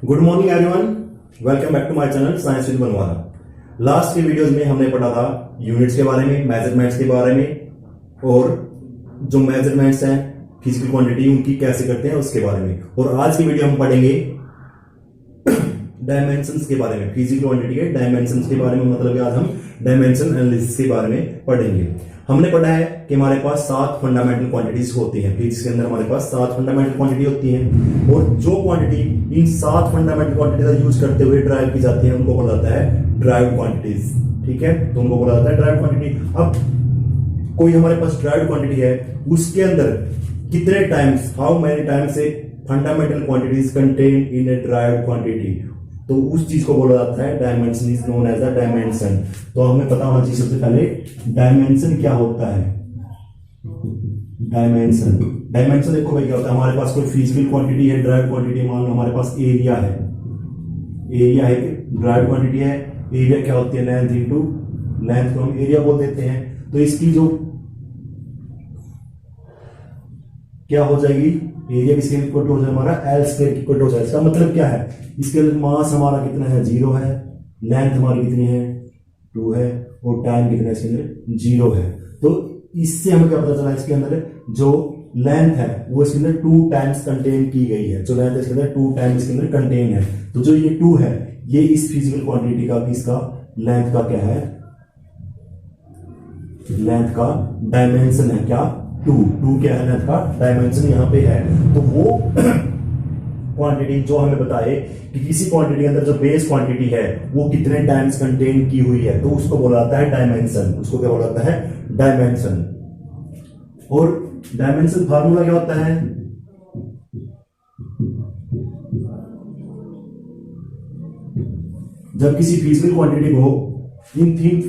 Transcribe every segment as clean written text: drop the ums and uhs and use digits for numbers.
Good morning everyone, welcome back to my channel science with बनवाना। Last के videos में हमने पढ़ा था यूनिट्स के बारे में, मेजरमेंट्स के बारे में और जो मेजरमेंट्स हैं फिजिकल क्वांटिटी उनकी कैसे करते हैं उसके बारे में। और आज की वीडियो हम पढ़ेंगे डायमेंशंस के बारे में, फिजिकल क्वांटिटी के डायमेंशंस के बारे में। मतलब कि आज हम डायमेंशन एनालिसिस के बारे में पढ़ेंगे। हमने पढ़ा है कि हमारे पास 7 फंडामेंटल क्वांटिटीज होती हैं। फिजिक्स के अंदर हमारे पास 7 फंडामेंटल क्वांटिटी होती हैं और जो क्वांटिटी इन 7 फंडामेंटल क्वांटिटी का यूज करते हुए ड्राइव की जाती है उनको बोला जाता है ड्राइव क्वांटिटीज। ठीक है, तो उनको बोला जाता है ड्राइव क्वांटिटी। अब कोई हमारे पास ड्राइव क्वांटिटी है, उसके अंदर कितने times, how many times a fundamental quantities contain in a drive quantity, तो उस चीज को बोला जाता है dimension, is known as a dimension. तो हमें पता होना चाहिए सबसे पहले डायमेंशन क्या होता है। डायमेंशन देखो भाई क्या होता है। हमारे पास कोई फिजिकल क्वांटिटी है, ड्राइव क्वांटिटी, मान लो हमारे पास एरिया है, एरिया है ड्राइव क्वांटिटी है। एरिया क्या होती है, लेंथ इंटू लेंथ को हम एरिया बोल देते हैं। तो इसकी जो क्या हो जाएगी, एरिया किसके इक्वल हो जाए, हमारा एल स्क्वायर की इक्वल हो जाए। इसका मतलब क्या है, इसके अंदर मास हमारा कितना है, 0 है, लेंथ हमारी कितनी है, 2 है, और टाइम कितना है इसके अंदर, 0 है। तो इससे हमें क्या पता चला, इसके अंदर जो लेंथ है वो इसके अंदर 2 टाइम्स कंटेन की गई है। जो लेंथ है इसके अंदर 2 टाइम्स इसके अंदर कंटेन है। तो जो ये 2 है ये इस फिजिकल क्वांटिटी का, इसका लेंथ का क्या है, लेंथ का डायमेंशन है क्या, 2 क्या है, लेंथ का डायमेंशन यहां पे है। तो वो क्वांटिटी जो हमें बताए कि किसी क्वांटिटी के अंदर जो बेस क्वांटिटी है वो कितने टाइम्स कंटेन की हुई है, तो उसको बोला जाता है डायमेंशन। उसको क्या बोला जाता है, डायमेंशन। और डायमेंशन फार्मूला क्या होता है, जब किसी फिजिकल क्वांटिटी को इन 3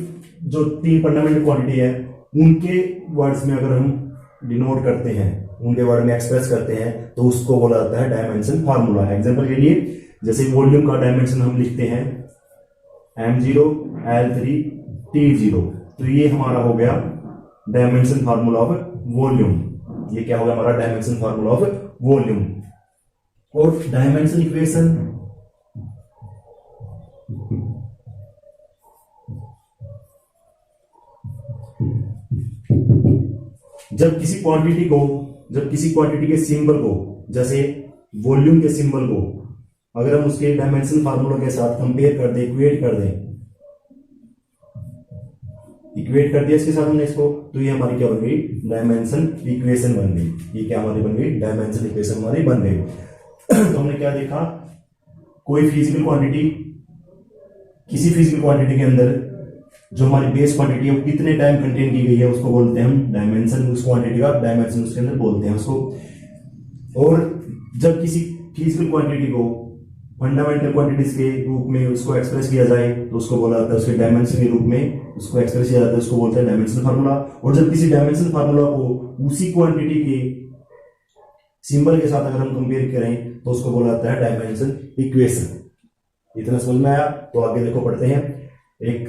फंडामेंटल क्वांटिटी है उनके वर्ड्स में अगर हम डिनोट करते हैं, उनके वर्ड में एक्सप्रेस करते हैं, तो उसको बोला जाता है डायमेंशन फार्मूला। एग्जांपल के लिए जैसे वॉल्यूम का डायमेंशन हम लिखते हैं m0 l3 t0, तो ये हमारा हो गया डायमेंशन फार्मूला ऑफ वॉल्यूम। ये क्या होगा, हमारा डायमेंशन फार्मूला ऑफ वॉल्यूम। और डायमेंशन इक्वेशन, जब किसी क्वांटिटी के सिंबल को, जैसे वॉल्यूम के सिंबल को अगर हम उसके डायमेंशन फार्मूला के साथ कंपेयर कर दें, इक्वेट कर दिया इसके साथ हमने इसको, तो ये हमारी क्या बन गई, डायमेंशन इक्वेशन बन गई। ये क्या हमारी बन गई, डायमेंशन इक्वेशन हमारी बन गई। तो हमने क्या देखा, कोई फिजिकल क्वांटिटी, किसी फिजिकल क्वांटिटी के अंदर जो हमारी बेस क्वांटिटी है वो कितने टाइम कंटेन की गई है उसको बोलते हैं हम डायमेंशन। उस क्वांटिटी का डायमेंशन उसके अंदर बोलते हैं उसको। और जब किसी फिजिकल क्वांटिटी को फंडामेंटल क्वांटिटीज के रूप में उसको एक्सप्रेस किया जाए तो उसको बोला जाता है, उसके डायमेंशन के रूप में उसको एक्सप्रेस किया जाता है, उसको बोलते हैं डायमेंशन फार्मूला। और जब किसी डायमेंशन फार्मूला को उसी क्वांटिटी के सिंबल के साथ अगर हम कंपेयर करें तो उसको बोला जाता है डायमेंशन इक्वेशन। इतना समझ में आया, तो आगे देखो पढ़ते हैं। एक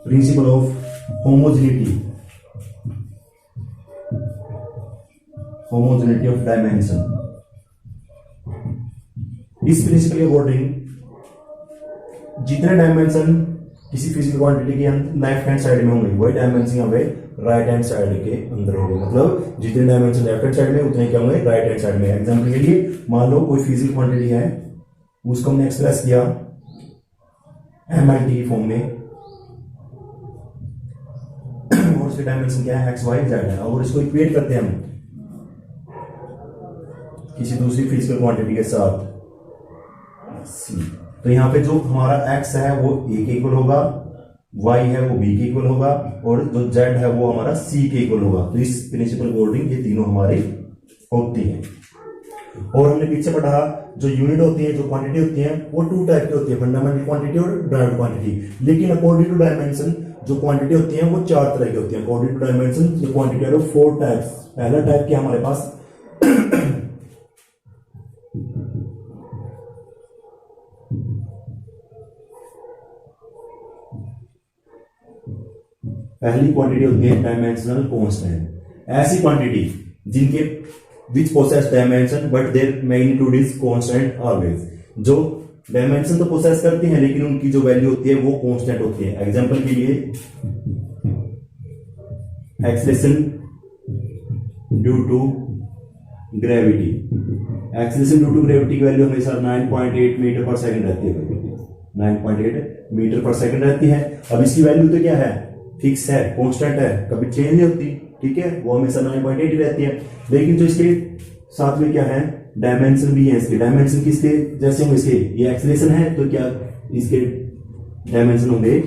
principal of homogeneity of dimension. इस प्रिंसिपल के अकॉर्डिंग जितने डायमेंशन किसी फिजिकल क्वांटिटी के लेफ्ट हैंड साइड में होंगे वही डायमेंशन यहाँ पे राइट हैंड साइड के अंदर होंगे। मतलब जितने डायमेंशन लेफ्ट हैंड साइड में उतने क्या होंगे राइट हैंड साइड में। एग्जांपल के लिए मान लो कोई फिजिकल क्वांटिटी है, उसको हमने एक्सप्रेस किया MLT फॉर्म में, और उसके डायमेंशन क्या है, x y z है, और इसको इक्वेट करते हैं हम किसी दूसरी फिजिकल क्वांटिटी के साथ c, तो यहाँ पे जो हमारा x है वो a के इक्वल होगा, y है वो b के इक्वल होगा, और जो z है वो हमारा c के इक्वल होगा। तो इस प्रिंसिपल अकॉर्डिंग ये तीनों हमारी होती हैं। और हमने पीछे पढ़ा जो यूनिट होती है, जो क्वांटिटी होती है वो 2 टाइप की होती है, फंडामेंटल क्वांटिटी और ड्राइव्ड क्वांटिटी। लेकिन अकॉर्डिंग टू डायमेंशन जो क्वांटिटी होती है वो 4 तरह की होती है। अकॉर्डिंग टू डायमेंशन जो क्वांटिटी है वो 4 टाइप्स। पहला टाइप क्या हमारे पास पहली क्वांटिटी होती है डायमेंशनल कांस्टेंट। ऐसी क्वांटिटी जिनके which possess dimension but their magnitude is constant always, जो डायमेंशन तो पोसेस करती हैं लेकिन उनकी जो वैल्यू होती है वो कांस्टेंट होती है। एग्जांपल के लिए acceleration due to gravity, acceleration due to gravity की वैल्यू हमेशा 9.8 मीटर पर सेकंड रहती है, 9.8 मीटर पर सेकंड रहती है। अब इसकी वैल्यू तो क्या है, फिक्स है, कांस्टेंट है, कभी चेंज नहीं होती, ठीक है, वो हमेशा 9.8 ही रहती है। लेकिन जो इसके साथ में क्या है, डायमेंशन भी है। इसके डायमेंशन किसके जैसे होंगे, इसके ये एक्सेलरेशन है तो क्या इसके डायमेंशन होंगे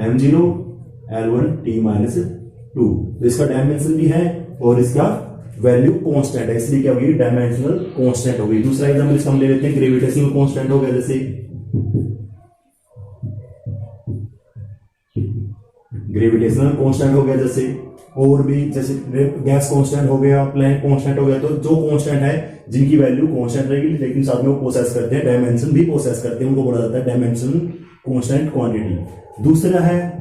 m0 l1 t-2, तो इसका डायमेंशन भी है और इसका वैल्यू कांस्टेंट है, इसलिए क्या होगी, डायमेंशनल कांस्टेंट होगी। दूसरा एग्जांपल इसका हम ले लेते हैं, ग्रेविटेशनल कांस्टेंट हो गया, जैसे ग्रेविटेशनल कांस्टेंट हो गया, जैसे और भी जैसे गैस कांस्टेंट हो गया, प्लैंक कांस्टेंट हो गया। तो जो कांस्टेंट है जिनकी वैल्यू कांस्टेंट रहेगी लेकिन साथ में वो पोसेस करते हैं, डायमेंशन भी पोसेस करते हैं, उनको बोला जाता है डायमेंशनल कांस्टेंट क्वांटिटी। दूसरा है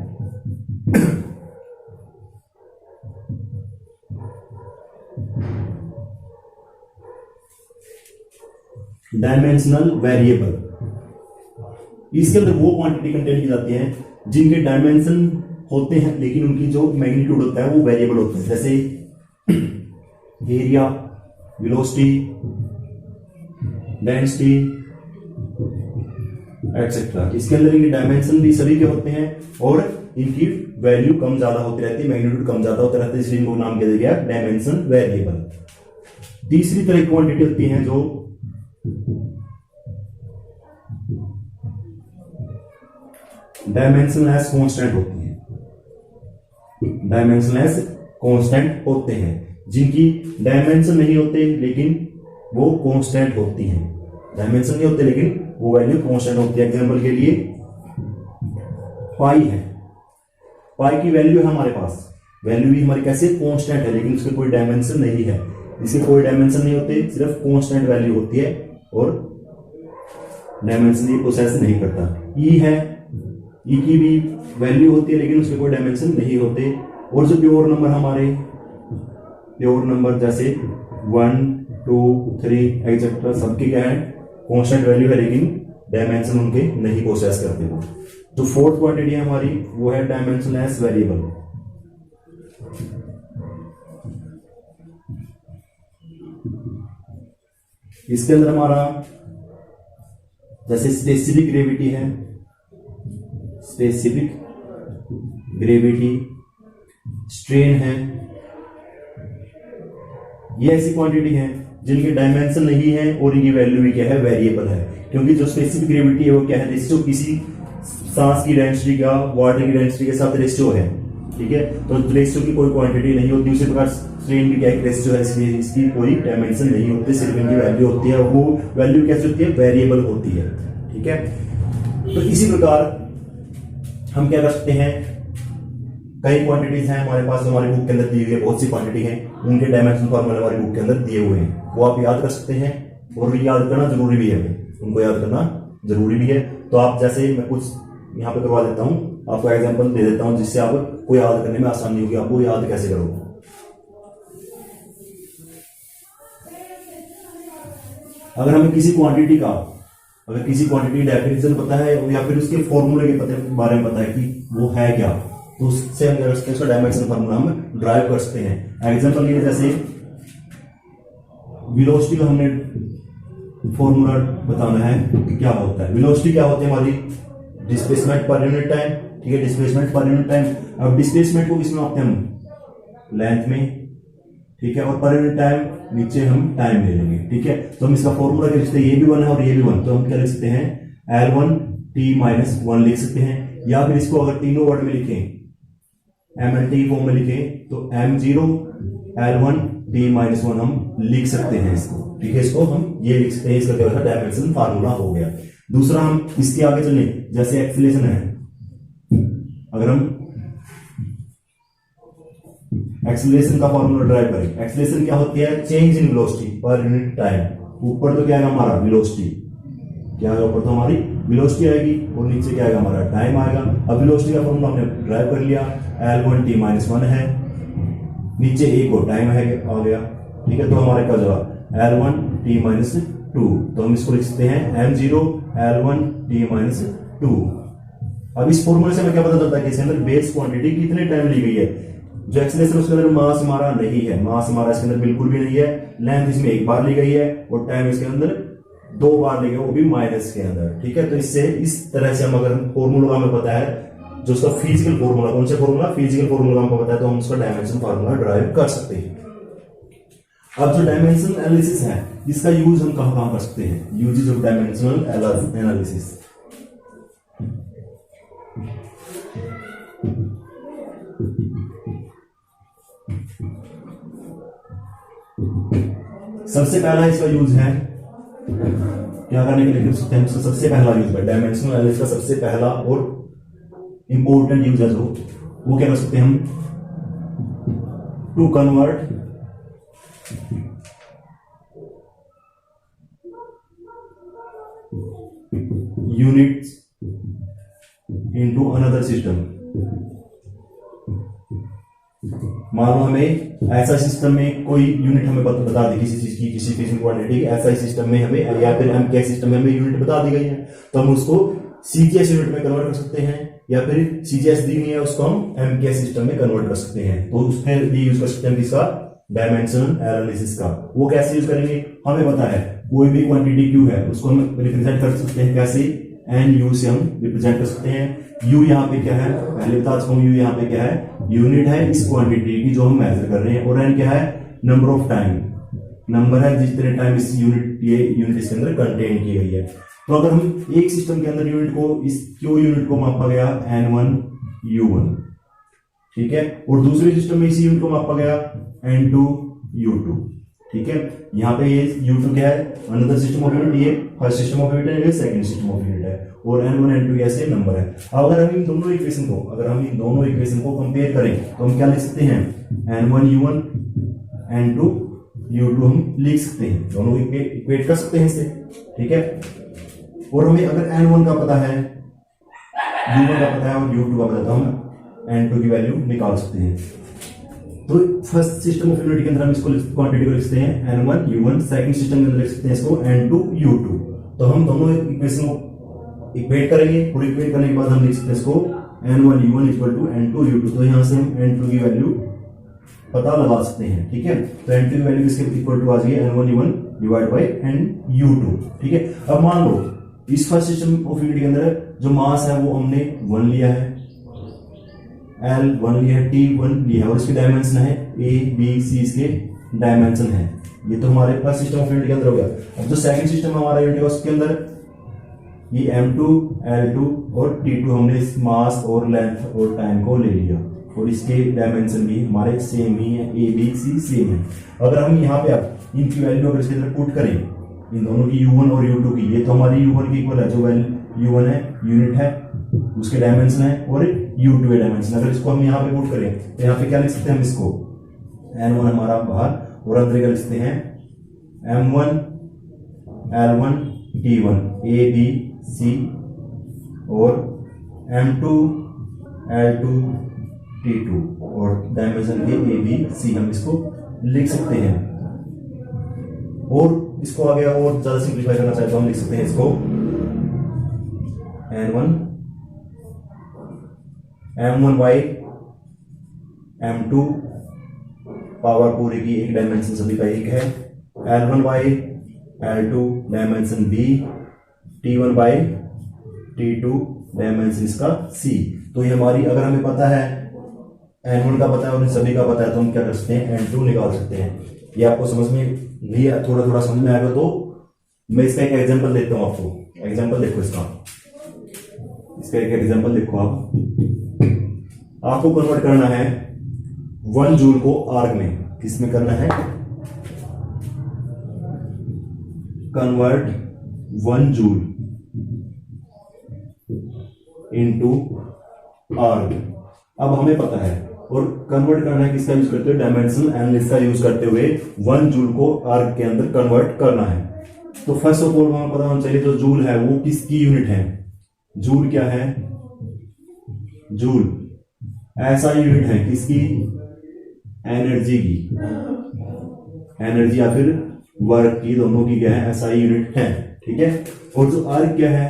डायमेंशनल वेरिएबल। इसके अंदर वो क्वांटिटी कंटेन की जाती है जिनके डायमेंशन होते हैं लेकिन उनकी जो मैग्नीट्यूड होता है वो वेरिएबल होता है, जैसे एरिया, वेलोसिटी, डेंसिटी एक्सेट्रा। इसके अंदर इनके डायमेंशन भी सभी के होते हैं और इनकी वैल्यू कम ज्यादा होती रहती है, मैग्नीट्यूड कम ज्यादा होता रहता है, इसलिए इनको नाम दिया गया डायमेंशन वेरिएबल। तीसरी तरह की क्वांटिटी होती है जो डायमेंशनलेस कांस्टेंट होती है, डायमेंशनलेस कांस्टेंट होते हैं, जिनकी डायमेंशन नहीं होते लेकिन वो कांस्टेंट होती हैं। डायमेंशन नहीं होते लेकिन वो वैल्यू कांस्टेंट होती है। एग्जांपल के लिए पाई है, पाई की वैल्यू है हमारे पास, वैल्यू भी हमारी कैसे कांस्टेंट है लेकिन उसके कोई डायमेंशन नहीं है, इसके कोई डायमेंशन नहीं होते, सिर्फ कांस्टेंट वैल्यू होती है और डायमेंशन ये प्रोसेस नहीं करता। ई है, ई की भी वैल्यू होती है लेकिन उसके कोई डायमेंशन नहीं होते। और जो प्योर नंबर हमारे, प्योर नंबर जैसे 1 2 3 एक्सेट्रा, सबके क्या है, कांस्टेंट वैल्यू है लेकिन डायमेंशन उनके नहीं प्रोसेस करते। वो जो फोर्थ क्वांटिटी है हमारी वो है डायमेंशनलेस वेरिएबल। इसके अंदर हमारा जैसे स्पेसिफिक ग्रेविटी है, स्पेसिफिक ग्रेविटी, स्ट्रेन है, ये ऐसी क्वांटिटी है जिनके डायमेंशन नहीं है और इनकी वैल्यू भी क्या है, वेरिएबल है। क्योंकि जो स्पेसिफिक ग्रेविटी है वो क्या है, रेशियो किसी सांस की डेंसिटी का वाटर की डेंसिटी के साथ रेशियो है, ठीक है, तो रेशियो की कोई क्वांटिटी नहीं होती। उसी प्रकार स्ट्रेन की क्या रेशियो है, इसकी कोई डायमेंशन नहीं होती, सिर्फ इनकी वैल्यू होती है, वो वैल्यू कैसे होती है, वेरिएबल होती है, ठीक है। तो इसी प्रकार हम क्या कर सकते हैं, कई क्वांटिटीज हैं हमारे पास जो हमारी बुक के अंदर दी हुई है, बहुत सी क्वांटिटी हैं, उनके डायमेंशन फॉर्मूले हमारी बुक के अंदर दिए हुए हैं, वो आप याद कर सकते हैं और याद करना जरूरी भी है, उनको याद करना जरूरी भी है। तो आप जैसे मैं कुछ यहाँ पे करवा देता हूँ, आपको एग्जांपल दे देता हूँ जिससे आपको याद करने में आसानी होगी, आपको याद कैसे करोगे। अगर हमें किसी क्वांटिटी का, अगर किसी क्वांटिटी डेफिनेशन पता है या फिर उसके फॉर्मूले के बारे में पता है कि वो है क्या, तो उससे हम क्या कर सकते हैं, उसका डायमेंशन फॉर्मूला हम ड्राइव कर सकते हैं। एग्जांपल के लिए जैसे वेलोसिटी का हमने फॉर्मूला बताना है कि क्या होता है। वेलोसिटी क्या होती है हमारी, डिस्प्लेसमेंट पर यूनिट टाइम, ठीक है, डिस्प्लेसमेंट पर यूनिट टाइम। अब डिस्प्लेसमेंट को किसमें मापते हैं हम, लेंथ में, ठीक है, और पर यूनिट टाइम नीचे हम टाइम ले लेंगे, ठीक है। तो हम इसका फॉर्मूला क्या लिखते हैं, ये भी 1 है और ये भी 1, तो हम क्या लिख सकते हैं, L1 t-1 लिख सकते हैं। या फिर इसको अगर तीनों वर्ड में लिखें, MLT फॉर्म में लिखें तो M0 L1 t-1 हम लिख सकते हैं इसको, ठीक है, इसको हम ये लिख सकते हैं, इसका क्या होता है, डायमेंशन फार्मूला हो गया। दूसरा हम इसके आगे चले, जैसे एक्सेलरेशन है, अगर हम एक्सेलरेशन का फॉर्मूला ड्राइव करें, एक्सेलरेशन क्या होती है, change in velocity per unit time. ऊपर तो क्या है हमारा वेलोसिटी, क्या है ऊपर तो हमारी वेलोसिटी आएगी और नीचे क्या आएगा हमारा टाइम आएगा। अब वेलोसिटी का फॉर्मूला हमने ड्राइव कर लिया, L1t-1 है, नीचे एक और टाइम है आ गया, ठीक है। तो हमारा क्या होगा L1t-2, तो हम इसको लिख सकते हैं m0 L1t-2। अब इस फॉर्मूले से हमें क्या पता चलता है कि इसके अंदर बेस क्वांटिटी कितने टाइम ली गई है। जो एक्सेलरेशन उसके अंदर मास हमारा नहीं है, मास हमारा इसके अंदर बिल्कुल भी नहीं है, लेंथ इसमें एक बार ली गई है और टाइम इसके अंदर 2 बार ली गई, वो भी माइनस के अंदर, ठीक है। तो इससे इस तरह से हम अगर फॉर्मूला हमें पता है, जो उसका फिजिकल फॉर्मूला, कौन सा फॉर्मूला, फिजिकल फॉर्मूला हमको पता है, तो हम उसका डायमेंशन फॉर्मूला ड्राइव कर सकते हैं। अब जो डायमेंशन एनालिसिस है, इसका यूज हम कहां कर सकते हैं, यूजेस ऑफ डायमेंशनल एनालिसिस। सबसे पहला इसका यूज है क्या करने के लिए लिख सकते हैं, सबसे पहला यूज है डायमेंशनल एनालिसिस का, सबसे पहला और इंपॉर्टेंट यूज है जो वो क्या कर सकते हैं हम, to convert units into another system. मान लो हमें ऐसा सिस्टम में कोई यूनिट हमें बता दी किसी चीज की, किसी फिजिकल क्वांटिटी, ऐसा सिस्टम में हमें, या फिर एमकेएस सिस्टम में हमें यूनिट बता दी गई है, तो हम उसको सीजीएस यूनिट में कन्वर्ट कर सकते हैं, या फिर सीजीएस दी गई है उसको हम एमकेएस सिस्टम में कन्वर्ट कर सकते हैं। तो उसमें भी यूज कर सकते हैं किसका, डायमेंशनल एनालिसिस का। वो कैसे यूज करेंगे, हमें पता है कोई भी क्वांटिटी क्यू है उसको हम रिप्रेजेंट कर सकते हैं कैसे, एन यू से हम रिप्रेजेंट कर सकते हैं। यू यहाँ पे क्या है, पहले बता चुका हूं, यू यहाँ पे क्या है, यूनिट है इस क्वांटिटी की जो हम मेजर कर रहे हैं, और एन क्या है, नंबर ऑफ टाइम, नंबर है जितने टाइम इस यूनिट, ये यूनिट इसके अंदर कंटेन की गई है। तो अगर हम एक सिस्टम के अंदर यूनिट को, इस क्यू यूनिट को मापा गया N1 U1, ठीक है, और दूसरे सिस्टम में इसी यूनिट को मापा गया N2 U2, ठीक है। यहाँ पे ये U2 क्या है, अनदर सिस्टम ऑफ यूनिट, ये फर्स्ट सिस्टम ऑफ यूनिट है, ये सेकंड सिस्टम ऑफ यूनिट है, और N1 N2 ऐसे नंबर है। अब अगर हम इन दोनों इक्वेशन को कंपेयर करें तो हम क्या लिख सकते हैं, N1 U1 N2 U2 हम लिख सकते हैं, दोनों इक्वेट कर सकते हैं इससे, ठीक है। और हमें अगर N1 का पता है, U1 का पता है और U2 का पता है, तो हम N2 की वैल्यू निकाल सकते हैं। तो फर्स्ट सिस्टम ऑफ यूनिट के अंदर हम इसको क्वांटिटी को लिख सकते हैं N1 U1, सेकंड सिस्टम के अंदर लिख सकते हैं इसको N2 U2। तो हम दोनों इक्वेशन को इक्वेट करेंगे, और इक्वेट करने के बाद हम लिख सकते हैं इसको N1 U1 equal to N2 U2। तो यहां से हम N2 की वैल्यू पता लगा सकते हैं, ठीक है। तो N2 की वैल्यू इसके इक्वल टू आ जाएगी N1 U1 divide by NU2, ठीक है। अब मान लो इस फर्स्ट सिस्टम ऑफ यूनिट के अंदर जो मास है वो हमने 1 लिया है, L1 लिया है, T1 लिया है, और इसके डायमेंशन है A B C, इसके डायमेंशन है। ये तो हमारे फर्स्ट सिस्टम ऑफ यूनिट के अंदर हो गया। अब जो सेकंड सिस्टम हमारा यूनिट है उसके अंदर ये M2 L2 और T2 हमने इस मास और लेंथ और टाइम को ले लिया, और इसके डायमेंशन भी हमारे सेम ही है, A B C सेम है। अगर हम यहाँ पे अब इनकी वैल्यू अगर इसके अंदर पुट करें, इन दोनों की U1 और U2 की, ये तो हमारी U1 की इक्वल है, जो वैल्यू U1 है यूनिट है, उसके डायमेंशन है, और U2 है डायमेंशन। अगर इसको हम यहाँ पे पुट करें तो यहाँ पे क्या लिख सकते हैं हम इसको, N1 हमारा बाहर, और अंदर क्या लिखते हैं M1 L1 T1 A B C, और M2 L2 T2, और डायमेंशन के A B C हम इसको लिख सकते हैं। और इसको आगे और ज्यादा सिंप्लीफाई करना चाहे तो हम लिख सकते हैं इसको N1 M1 by M2 power पूरी की एक डायमेंशन सभी का एक है, L1 by L2 dimension B, T1 by T2 dimension इसका C। तो ये हमारी, अगर हमें पता है N1 का पता है और इन सभी का पता है, तो हम क्या कर सकते हैं N2 निकाल सकते हैं। ये आपको समझ में नहीं, थोड़ा थोड़ा समझ में आएगा तो मैं इसका एक एग्जांपल देता हूं आपको। एग्जांपल देखो इसका एक एग्जांपल देखो आपको कन्वर्ट करना है 1 जूल को आर्ग में, किसमें करना है, कन्वर्ट 1 जूल इनटू आर्ग। अब हमें पता है, और कन्वर्ट करना है किसका यूज करते हुए, डायमेंशनल एनालिसिस का यूज करते हुए 1 जूल को आर्ग के अंदर कन्वर्ट करना है। तो फर्स्ट ऑफ ऑल हमें पता होना चाहिए जो जूल है वो किसकी यूनिट है, जूल क्या है, जूल ऐसा यूनिट है किसकी, एनर्जी की, एनर्जी या फिर वर्क की, दोनों की क्या है, ऐसा यूनिट है। ठीक है। और जो अर्ग क्या है,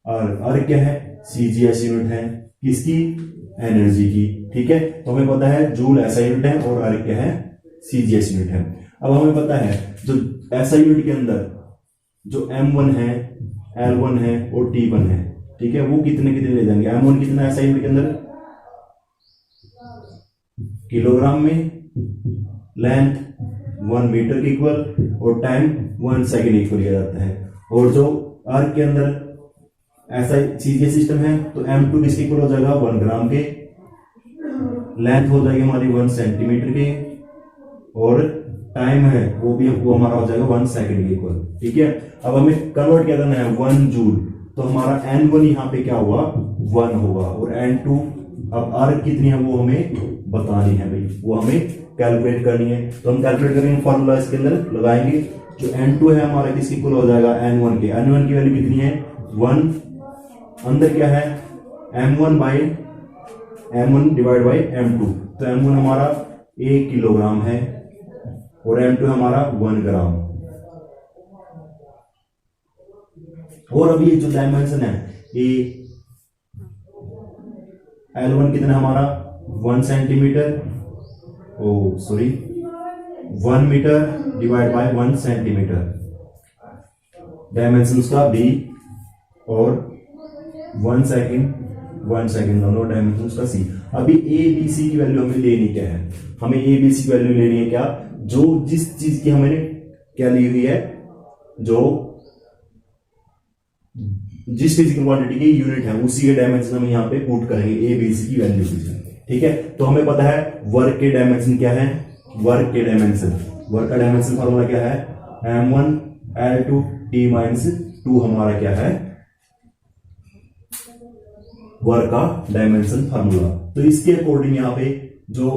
अर्ग क्या है, सीजीएस यूनिट है किसकी, एनर्जी की। ठीक है। तो हमें पता है जूल ऐसा यूनिट है और अर्ग क्या है, सीजीएस यूनिट है। अब हमें पता है जो ऐसा यूनिट के अंदर जो M1 है, L1 है और T1 है, ठीक है, वो कितने कितने ले जाएंगे। M1 कितना ऐसा यूनिट के अंदर, किलोग्राम में, लेंथ 1 मीटर के इक्वल और टाइम 1 सेकेंड इक्वल किया जाता है। और जो अर्ग के अंदर ऐसा सीजीएस सिस्टम है तो M2 किसके इक्वल हो जाएगा, 1 ग्राम के, लेंथ हो जाएगी हमारी 1 सेंटीमीटर के, और टाइम है वो हमारा हो जाएगा 1 सेकेंड के इक्वल। ठीक है। अब हमें कन्वर्ट क्या करना है, 1 जूल, तो हमारा N1 यहाँ पे क्या हुआ, 1 होगा, और N2 अब अर्ग कितनी है वो हमें बतानी है भाई, वो हमें कैलकुलेट करनी है। तो हम कैलकुलेट करेंगे, फॉर्मूला इसके अंदर लगाएंगे। जो N2 है हमारा किसके इक्वल हो जाएगा, N1 के। N1 की वैल्यू कितनी है, 1, अंदर क्या है, M1 डिवाइड बाई M2, तो M1 हमारा 1 किलोग्राम है और M2 हमारा 1 ग्राम। और अभी जो डायमेंशन है ये L1 कितना हमारा 1 centimetre, 1 metre divide by 1 centimetre, dimension उसका B, और 1 सेकेंड दोनों डायमेंशन उसका C। अभी A B C की वैल्यू हमें लेनी क्या है, हमें A B C की वैल्यू लेनी है क्या, जो जिस चीज की हमने क्या ली हुई है, जो जिस फिजिकल क्वांटिटी की यूनिट है उसी के डायमेंशन हम यहाँ पे पुट करेंगे A B C की वैल्यू। ठीक है। तो हमें पता है वर्क के डायमेंशन क्या है, वर्क का डायमेंशन फॉर्मूला क्या है, M1 L2 T-2 हमारा क्या है, वर्क का डायमेंशन फार्मूला। तो इसके अकॉर्डिंग यहाँ पे जो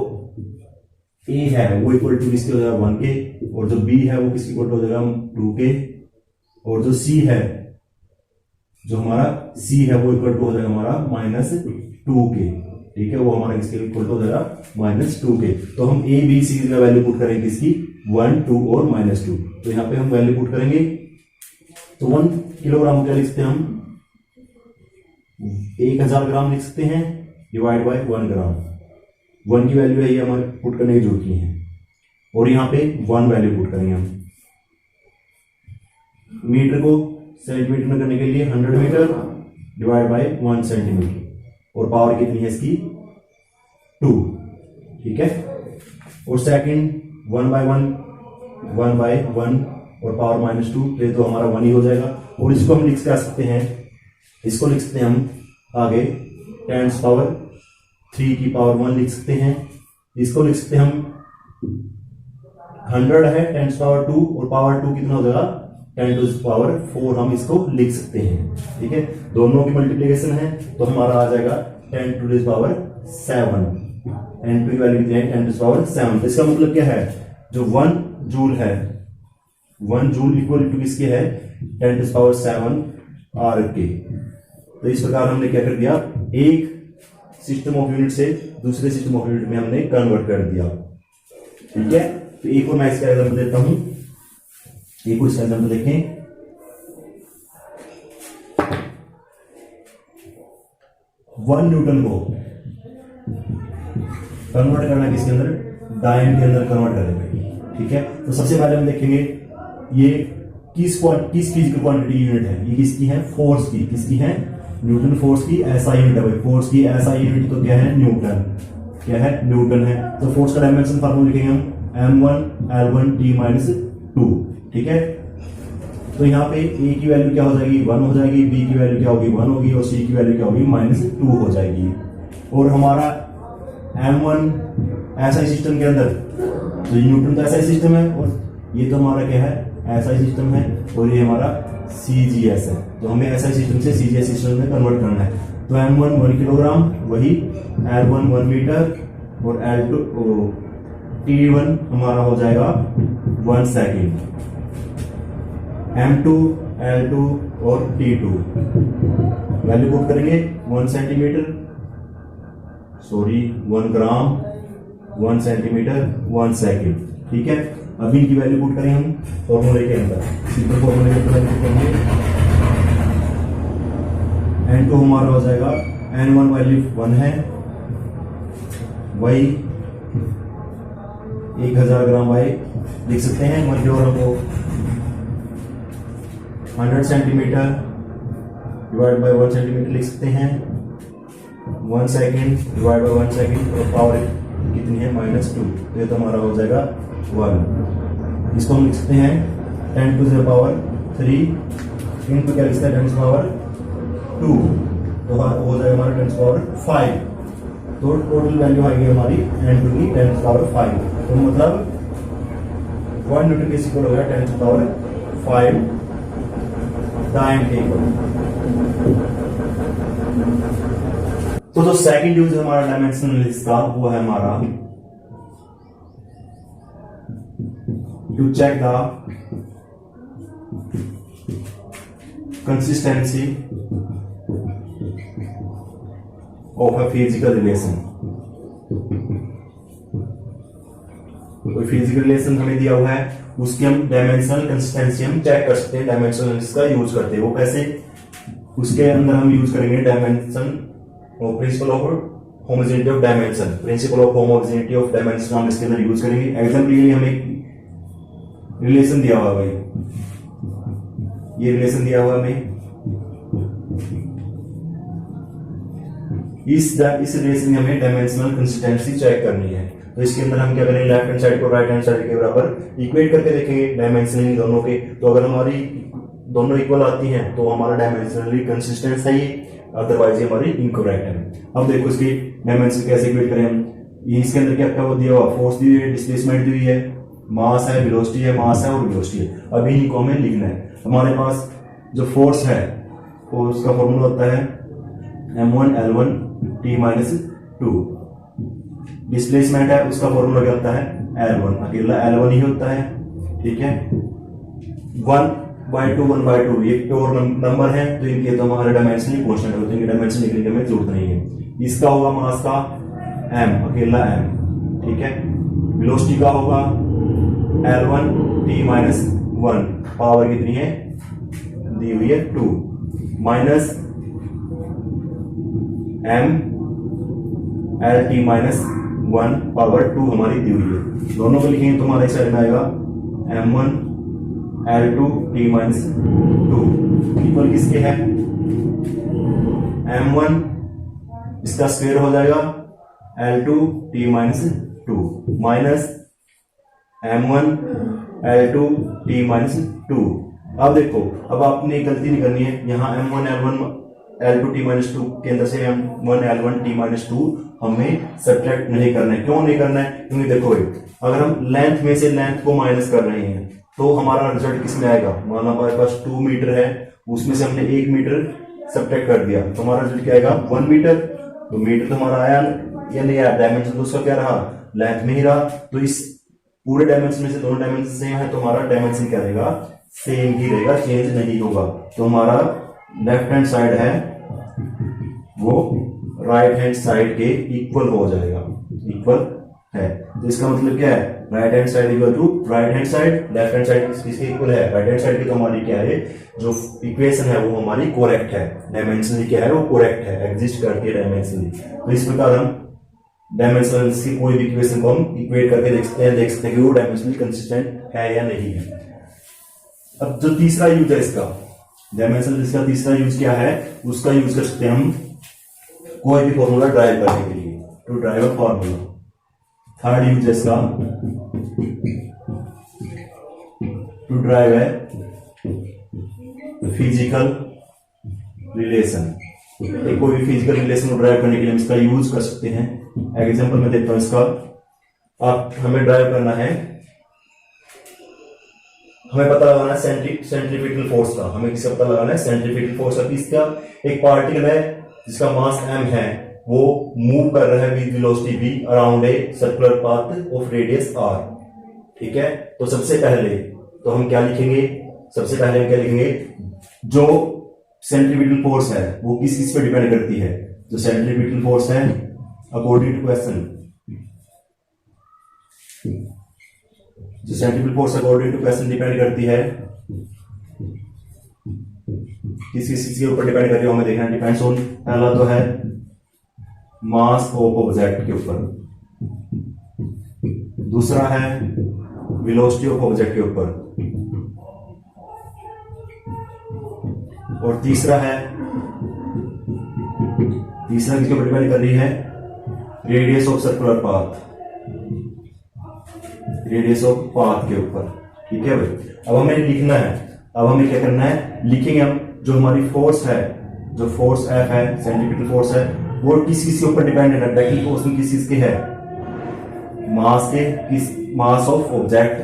A है वो इक्वल टू किसके हो जाएगा, 1 के, और जो B है वो किसके इक्वल हो जाएगा, 2 के, और जो C है, जो हमारा C है वो इक्वल टू हो जाएगा हमारा -2 के। ठीक है। वो हमारा किसके इक्वल हो जाएगा, -2 के। तो हम A B C का वैल्यू पुट करेंगे किसकी, 1 2 और -2। तो यहाँ पे हम वैल्यू पुट करेंगे, तो 1 किलोग्राम क्या लिख सकते हैं हम, 1000 ग्राम लिख सकते हैं, डिवाइड बाय 1 ग्राम। 1 की वैल्यू है ये हमारे पुट करने की जरूरत नहीं है, और यहाँ पे 1 वैल्यू पुट करेंगे हम। मीटर को सेंटीमीटर में करने के लिए 100 मीटर डिवाइड बाय 1 सेंटीमीटर, और पावर कितनी है इसकी, 2। ठीक है। और सेकंड 1 बाय 1 और पावर -2, तो हमारा 1 ही हो जाएगा। और इसको हम लिख सकते हैं, इसको लिख सकते हैं हम आगे 10⁻³ की पावर 1 लिख सकते हैं। इसको लिख सकते हैं हम 100 है 10⁻², और पावर 2 कितना हो जाएगा, 10⁴ हम इसको लिख सकते हैं। ठीक है। दोनों की मल्टीप्लीकेशन है तो हमारा आ जाएगा 10⁷। N2 की वैल्यू कितनी है, 10⁷। तो इसका मतलब क्या है, जो 1 जूल है, 1 जूल इक्वल टू किसके है, 10⁷ R के। तो इस प्रकार हमने क्या कर दिया, एक सिस्टम ऑफ यूनिट से दूसरे सिस्टम ऑफ यूनिट में हमने कन्वर्ट कर दिया। ठीक है। तो एक और मैं इसका एग्जाम्पल देता हूं, एक और इसका एग्जाम्पल देखें। 1 न्यूटन को कन्वर्ट करना किसके अंदर, डायन के अंदर कन्वर्ट करेंगे। ठीक है। तो सबसे पहले हम देखेंगे ये किस फिजिकल क्वांटिटी यूनिट है, ये किसकी है, फोर्स की, किसकी है, न्यूटन फोर्स की ऐसा यूनिट है भाई। फोर्स की ऐसा यूनिट तो क्या है, न्यूटन, क्या है, न्यूटन है। तो फोर्स का डायमेंशन फार्मूला लिखेंगे हम M1 L1 T-2। ठीक है। तो यहाँ पे A की वैल्यू क्या हो जाएगी, 1 हो जाएगी, B की वैल्यू क्या होगी, 1 होगी, और C की वैल्यू क्या होगी, -2 हो जाएगी। और हमारा M1 ऐसा ही सिस्टम के अंदर, तो न्यूटन तो ऐसा ही सिस्टम है, और ये तो हमारा क्या है, ऐसा ही सिस्टम है, और ये हमारा CGS है। तो हमें ऐसा ही सिस्टम से CGS सिस्टम में कन्वर्ट करना है। तो M1 1 किलोग्राम, वही L1 1 मीटर, और T1 हमारा हो जाएगा 1 सेकेंड। M2, L2 और T2 वैल्यू पुट करेंगे 1 सेंटीमीटर, सॉरी 1 ग्राम, 1 सेंटीमीटर, 1 सेकेंड। ठीक है, अभी इनकी वैल्यू पुट करें हम फॉर्मूले के अंदर, सिंपल फॉर्मूले के अंदर पुट करेंगे। N2 हमारा हो जाएगा, N1 वैल्यू 1 है, वही 1000 ग्राम वाई लिख सकते हैं, मध्य और हमको 100 सेंटीमीटर डिवाइड बाय 1 सेंटीमीटर लिख सकते हैं, 1 सेकेंड डिवाइड बाय 1 सेकेंड, और पावर कितनी है -2, तो ये तो हमारा हो जाएगा 1। इसको हम लिख सकते हैं 10 टू द पावर 3 इनटू क्या लिख सकते हैं 10 टू पावर 2, तो हो जाएगा हमारा 10 टू पावर 5। तो टोटल वैल्यू आएगी हमारी N2 की 10 टू पावर 5, तो मतलब 1 न्यूटन के इक्वल हो गया 10 टू पावर 5 टाइम के इक्वल। तो जो सेकंड यूज हमारा डायमेंशनल एनालिसिस का वो है हमारा to check the consistency of a physical relation. कोई फिजिकल रिलेशन हमें दिया हुआ है, उसकी हम डायमेंशनल कंसिस्टेंसी हम चेक कर सकते हैं, डायमेंशनल एनालिसिस का यूज करते हैं। वो कैसे? उसके अंदर हम यूज करेंगे डायमेंशन और principal of homogeneity of dimension, principal of homogeneity of dimension हम इसके अंदर यूज करेंगे। एग्जांपल के लिए हमें एक रिलेशन दिया हुआ है भाई, ये रिलेशन दिया हुआ हमें, इस रिलेशन में हमें डायमेंशनल कंसिस्टेंसी चेक करनी है। तो इसके अंदर हम क्या करेंगे, लेफ्ट हैंड साइड को राइट हैंड साइड के बराबर इक्वेट करके देखेंगे डायमेंशन दोनों के। तो अगर हमारी दोनों इक्वल आती हैं तो हमारा डायमेंशनली कंसिस्टेंट सही है, अदरवाइज ये हमारी इनकरेक्ट है। अब देखो इसकी डायमेंशन कैसे इक्वेट करें हम। इसके अंदर क्या क्या वो दिया हुआ, फोर्स दी हुई है, डिस्प्लेसमेंट दी हुई है, मास है, वेलोसिटी है, मास है और वेलोसिटी है। अभी इनको हमें लिखना है। हमारे पास जो फोर्स है वो उसका फॉर्मूला होता है m1 L1 T-2। डिस्प्लेसमेंट है उसका फॉर्मूला क्या होता है L1, अकेला L1 ही होता है। ठीक है, 1/2 ये प्योर नंबर है, तो इनके तो हमारे डायमेंशन कांस्टेंट होते हैं, डायमेंशन लिखने की हमें जरूरत नहीं है। इसका होगा मास का m, अकेला m। ठीक है, वेलोसिटी का होगा L1 T-1, पावर कितनी है दी हुई है 2, minus m L T-1 power 2 हमारी दी हुई है। दोनों को लिखेंगे तो हमारे साइड में आएगा m1 L2 T-2 इक्वल किसके है m1, इसका स्क्वायर हो जाएगा L2 T-2 minus m1 L2 T-2। अब देखो, अब आपने गलती नहीं करनी है, यहाँ m1 L2 T-2 के अंदर से m1 L1 T-2 हमें सब्ट्रैक्ट नहीं करना है। क्यों नहीं करना है? क्योंकि देखो अगर हम लेंथ में से लेंथ को माइनस कर रहे हैं तो हमारा रिजल्ट किस में आएगा। मान लो हमारे पास 2 मीटर है, उसमें से हमने 1 मीटर सब्ट्रैक्ट कर दिया तो हमारा रिजल्ट क्या आएगा 1 मीटर। तो मीटर तो हमारा आया या नहीं आया, डायमेंशन तो उसका क्या रहा, लेंथ में ही रहा। तो इस पूरे डायमेंशन में से दोनों डायमेंशन सेम है तो हमारा डायमेंशन क्या रहेगा, सेम ही रहेगा, चेंज नहीं होगा। तो हमारा लेफ्ट हैंड साइड है वो राइट हैंड साइड के इक्वल हो जाएगा, इक्वल है। तो इसका मतलब क्या है, right hand side equal to right hand side, left hand side किसके इक्वल है, राइट हैंड साइड की। तो हमारी क्या है, जो इक्वेशन है वो हमारी करेक्ट है, डायमेंशनली क्या है वो करेक्ट है, एग्जिस्ट करती है डायमेंशनली। तो इस प्रकार हम डायमेंशनल की कोई भी इक्वेशन को हम इक्वेट करके देख सकते हैं कि वो डायमेंशनली कंसिस्टेंट है या नहीं है। अब जो तीसरा यूज है इसका डायमेंशनल, इसका तीसरा यूज क्या है, उसका यूज कर सकते हैं हम कोई भी फॉर्मूला ड्राइव करने के लिए, to drive a formula. Third use है इसका टू ड्राइव है फिजिकल रिलेशन। कोई भी फिजिकल रिलेशन को ड्राइव करने के लिए हम इसका यूज कर सकते हैं। एग्जांपल में देखता हूं इसका, आप हमें ड्राइव करना है, हमें पता लगाना है सेंट्रीफ्यूगल फोर्स का, हमें किसका पता लगाना है, सेंट्रीफ्यूगल फोर्स का। किसका, एक पार्टिकल है जिसका मास m है, वो मूव कर रहा है with velocity v around a circular path of radius r। ठीक है, तो सबसे पहले तो हम क्या लिखेंगे, सबसे पहले हम क्या लिखेंगे, जो सेंट्रीपिटल फोर्स है वो किस किस पे डिपेंड करती है। जो सेंट्रीपिटल फोर्स है अकॉर्डिंग टू क्वेश्चन, जो centripetal force according to question depend करती है, किस किस चीज के ऊपर डिपेंड कर रही है हमें देखना। डिपेंड्स ऑन, पहला तो है मास ऑफ ऑब्जेक्ट के ऊपर, दूसरा है वेलोसिटी ऑफ ऑब्जेक्ट के ऊपर, और तीसरा किसके ऊपर डिपेंड कर रही है, radius of circular path, radius of path के ऊपर। ठीक है भाई, अब हमें लिखना है, अब हमें क्या करना है, लिखेंगे हम जो हमारी फोर्स है, जो फोर्स एफ है, सेंट्रीपिटल फोर्स है, वो किस किस के ऊपर डिपेंड है। डायरेक्टली क्वेश्चन किस चीज के है, मास के, किस mass of object,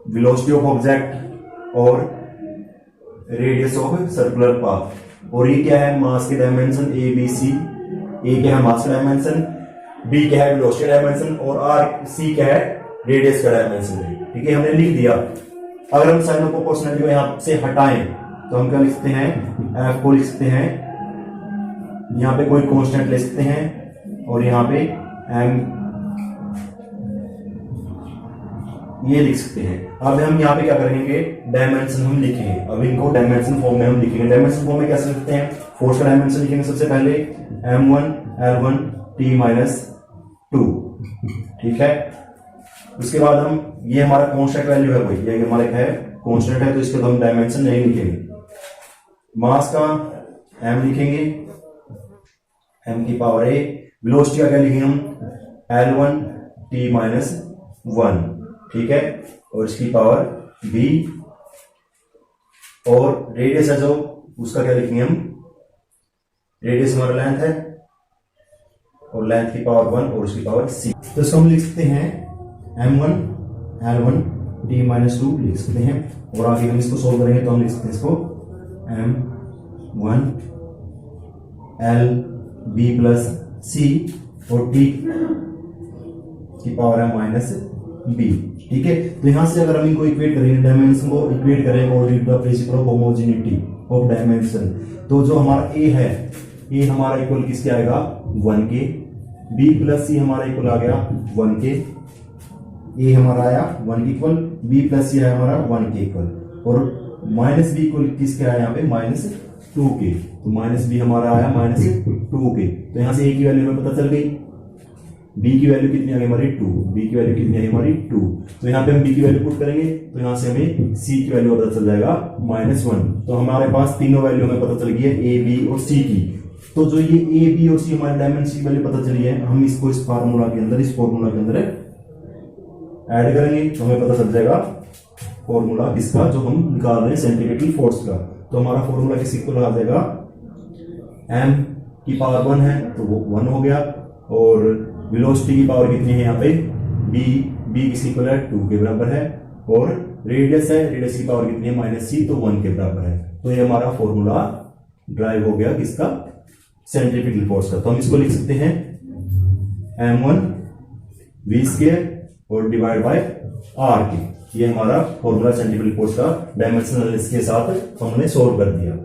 velocity of object और रेडियस ऑफ सर्कुलर पाथ। और ये क्या है, मास के डायमेंशन ए बी सी, ए क्या है मास का डायमेंशन, बी क्या है वेलोसिटी डायमेंशन, और आर सी क्या है रेडियस का डायमेंशन। ठीक है, हमने लिख दिया। अगर हम साइन ऑफ प्रोपोर्शनलिटी को यहां से हटाएं तो हम क्या लिख सकते हैं, एफ को लिख सकते हैं, यहां पे कोई कांस्टेंट ले सकते हैं, और यहां पे एम ये लिख सकते हैं। अब हम यहाँ पे क्या करेंगे, डायमेंशन हम लिखेंगे। अब इनको डायमेंशन फॉर्म में हम लिखेंगे। डायमेंशन फॉर्म में कैसे लिखते हैं, फोर्स का डायमेंशन लिखेंगे सबसे पहले, m1 L1 T-2। ठीक है, उसके बाद हम, ये हमारा कांस्टेंट वैल्यू है भाई, ये हमारा क्या है कांस्टेंट है, तो इसके तो हम डायमेंशन नहीं लिखेंगे। मास का m लिखेंगे, m की पावर a। वेलोसिटी का क्या लिखेंगे हम, L1 T-1। ठीक है, और इसकी पावर b, और रेडियस है जो, उसका क्या लिखेंगे हम, रेडियस हमारा लेंथ है, और लेंथ की पावर 1 और उसकी पावर c। तो इसको हम लिख सकते हैं m1 L1 T-2 लिख सकते हैं। और आगे हम इसको सोल्व करेंगे तो हम लिख सकते हैं इसको m1 L b plus c, और t की पावर है माइनस b। ठीक है, तो यहां से अगर हम इनको इक्वेट करेंगे, डायमेंशन को इक्वेट करें according to the principle of homogeneity of dimension, तो जो हमारा a है, a हमारा इक्वल किसके आएगा 1 के, b प्लस c हमारा इक्वल आ गया 1 के, a हमारा आया 1 के इक्वल, b प्लस c आया हमारा 1 के इक्वल, और माइनस b इक्वल किसके आया यहाँ पे -2 के, तो माइनस b हमारा आया -2 के। तो यहां से a की वैल्यू हमें पता चल गई, b की वैल्यू कितनी आ गई हमारी 2, b की वैल्यू कितनी आ गई हमारी 2। तो यहाँ पे हम b की वैल्यू पुट करेंगे तो यहाँ से हमें c की वैल्यू पता चल जाएगा -1। तो हमारे पास तीनों वैल्यू हमें पता चल गई है a b और c की। तो जो ये a b और c हमारे डायमेंशन की वैल्यू पता चली है, हम इसको इस फार्मूला के अंदर, इस फॉर्मूला के अंदर ऐड करेंगे तो हमें पता चल जाएगा फॉर्मूला किसका, जो हम निकाल रहे हैं सेंट्रीपिटल फोर्स का। तो हमारा फॉर्मूला किस इक्वल आ जाएगा, m की पावर 1 है तो वो 1 हो गया, और वेलोसिटी की पावर कितनी है यहाँ पे b किस इक्वल है 2 के बराबर है, और रेडियस है, रेडियस की पावर कितनी है -c, तो 1 के बराबर है। तो ये हमारा फॉर्मूला ड्राइव हो गया किसका, सेंट्रीपिटल फोर्स का। तो हम इसको लिख सकते हैं m1 v² और डिवाइड बाय r की। ये हमारा फॉर्मूला सेंट्रीपिटल फोर्स का डायमेंशनल एनालिसिस के साथ हमने सोल्व कर दिया।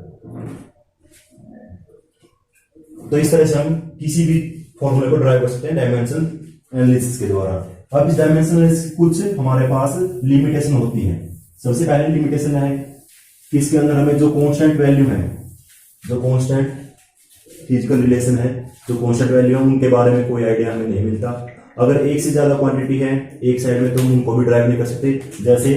तो इस तरह से हम किसी भी फॉर्मूले को ड्राइव कर सकते हैं डायमेंशन एनालिसिस के द्वारा। अब इस डायमेंशन एनालिसिस कुछ हमारे पास लिमिटेशन होती है। सबसे पहले लिमिटेशन है कि इसके अंदर हमें जो कांस्टेंट वैल्यू है, जो कांस्टेंट फिजिकल रिलेशन है, जो कांस्टेंट वैल्यू है, उनके बारे में कोई आइडिया हमें नहीं मिलता। अगर एक से ज्यादा क्वांटिटी है एक साइड में तो हम उनको भी ड्राइव नहीं कर सकते। जैसे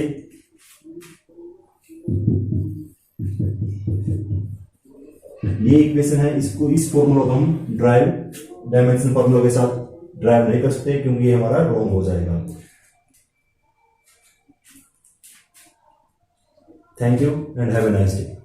ये इक्वेशन है, इसको, इस फॉर्मूला को हम ड्राइव डायमेंशन फॉर्मूला के साथ ड्राइव नहीं कर सकते क्योंकि ये हमारा रॉन्ग हो जाएगा। Thank you and have a nice day.